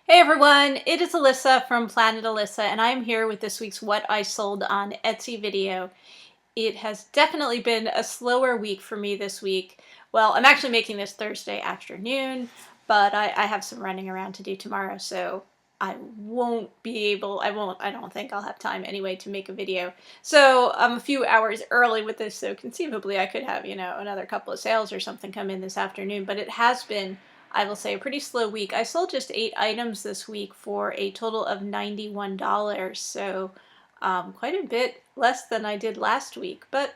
Hey everyone, it is Alyssa from Planet Alyssa, and I'm here with this week's What I Sold on Etsy video. It has definitely been a slower week for me this week. Well, I'm actually making this Thursday afternoon, but I have some running around to do tomorrow, so I don't think I'll have time anyway to make a video. So I'm a few hours early with this, so conceivably I could have, another couple of sales or something come in this afternoon, but it has been, I will say, a pretty slow week. I sold just 8 items this week for a total of $91, so quite a bit less than I did last week, but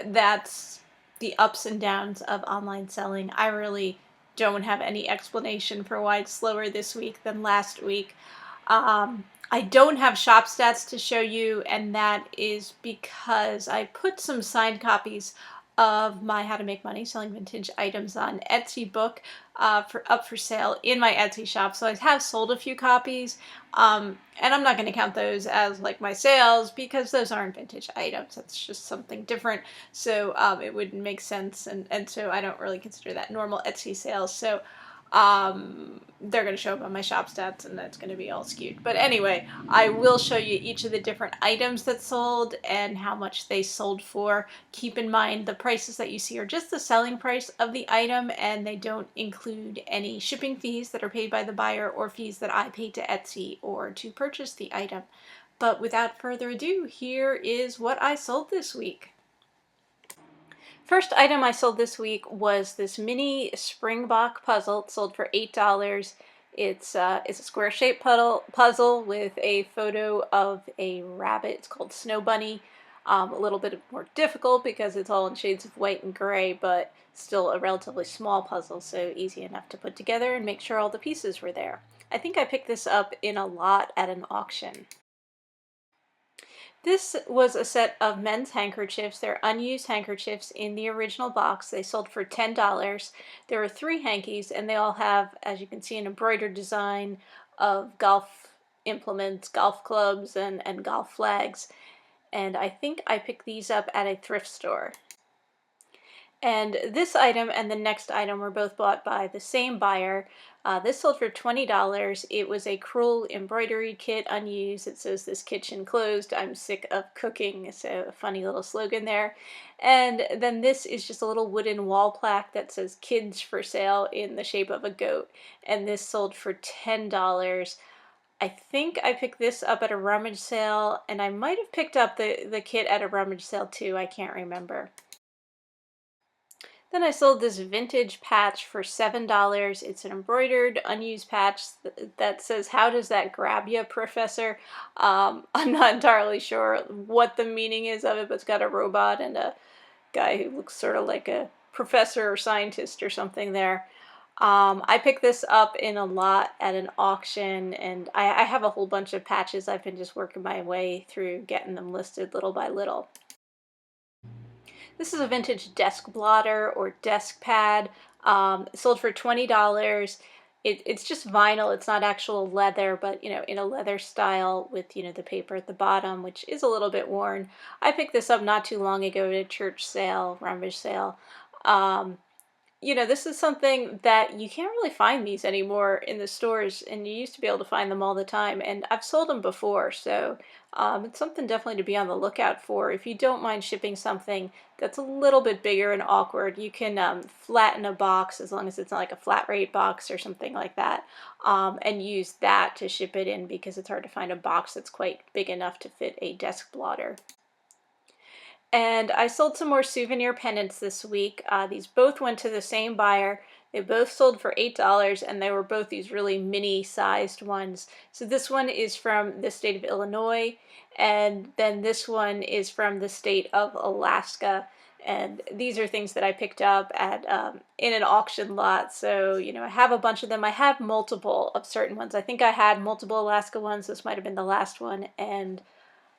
that's the ups and downs of online selling. I really don't have any explanation for why it's slower this week than last week. I don't have shop stats to show you, and that is because I put some signed copies of my How to Make Money Selling Vintage Items on Etsy book up for sale in my Etsy shop. So I have sold a few copies, and I'm not going to count those as like my sales because those aren't vintage items. That's just something different. So it wouldn't make sense, and so I don't really consider that normal Etsy sales. So they're going to show up on my shop stats, and that's going to be all skewed. But anyway, I will show you each of the different items that sold and how much they sold for. Keep in mind the prices that you see are just the selling price of the item, and they don't include any shipping fees that are paid by the buyer or fees that I pay to Etsy or to purchase the item. But without further ado, here is what I sold this week. First item I sold this week was this mini Springbok puzzle. It sold for $8. It's a square-shaped puzzle with a photo of a rabbit. It's called Snow Bunny. A little bit more difficult because it's all in shades of white and gray, but still a relatively small puzzle, so easy enough to put together and make sure all the pieces were there. I think I picked this up in a lot at an auction. This was a set of men's handkerchiefs. They're unused handkerchiefs in the original box. They sold for $10. There are 3 hankies, and they all have, as you can see, an embroidered design of golf implements, golf clubs, and golf flags. And I think I picked these up at a thrift store. And this item and the next item were both bought by the same buyer. This sold for $20. It was a crewel embroidery kit, unused. It says, "This kitchen closed. I'm sick of cooking." So a funny little slogan there. And then this is just a little wooden wall plaque that says "Kids for Sale" in the shape of a goat. And this sold for $10. I think I picked this up at a rummage sale, and I might have picked up the kit at a rummage sale too. I can't remember. Then I sold this vintage patch for $7. It's an embroidered, unused patch that says, "How does that grab you, Professor?" I'm not entirely sure what the meaning is of it, but it's got a robot and a guy who looks sort of like a professor or scientist or something there. I picked this up in a lot at an auction, and I have a whole bunch of patches. I've been just working my way through getting them listed little by little. This is a vintage desk blotter or desk pad. Sold for $20. It's just vinyl. It's not actual leather, but in a leather style with the paper at the bottom, which is a little bit worn. I picked this up not too long ago at a church sale, rummage sale. This is something that you can't really find these anymore in the stores, and you used to be able to find them all the time, and I've sold them before, so it's something definitely to be on the lookout for. If you don't mind shipping something that's a little bit bigger and awkward, you can flatten a box, as long as it's not like a flat rate box or something like that, and use that to ship it in, because it's hard to find a box that's quite big enough to fit a desk blotter. And I sold some more souvenir pendants this week. These both went to the same buyer. They both sold for $8, and they were both these really mini-sized ones. So this one is from the state of Illinois, and then this one is from the state of Alaska. And these are things that I picked up at in an auction lot. So, I have a bunch of them. I have multiple of certain ones. I think I had multiple Alaska ones. This might have been the last one, and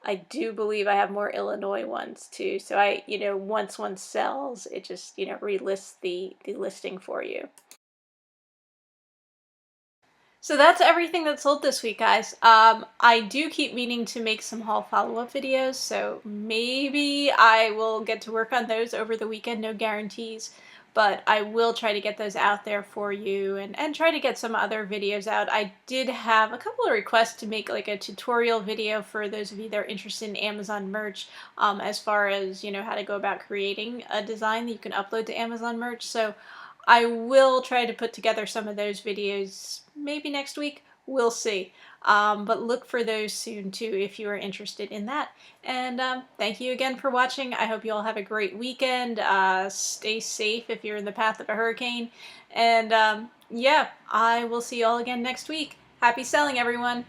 I do believe I have more Illinois ones too. So once one sells, it just, relists the listing for you. So that's everything that sold this week, guys. I do keep meaning to make some haul follow-up videos, so maybe I will get to work on those over the weekend. No guarantees. but I will try to get those out there for you and try to get some other videos out. I did have a couple of requests to make like a tutorial video for those of you that are interested in Amazon merch, as far as, you know, how to go about creating a design that you can upload to Amazon merch. So I will try to put together some of those videos maybe next week. We'll see. But look for those soon too if you are interested in that. And thank you again for watching. I hope you all have a great weekend. Stay safe if you're in the path of a hurricane. And yeah, I will see you all again next week. Happy selling, everyone!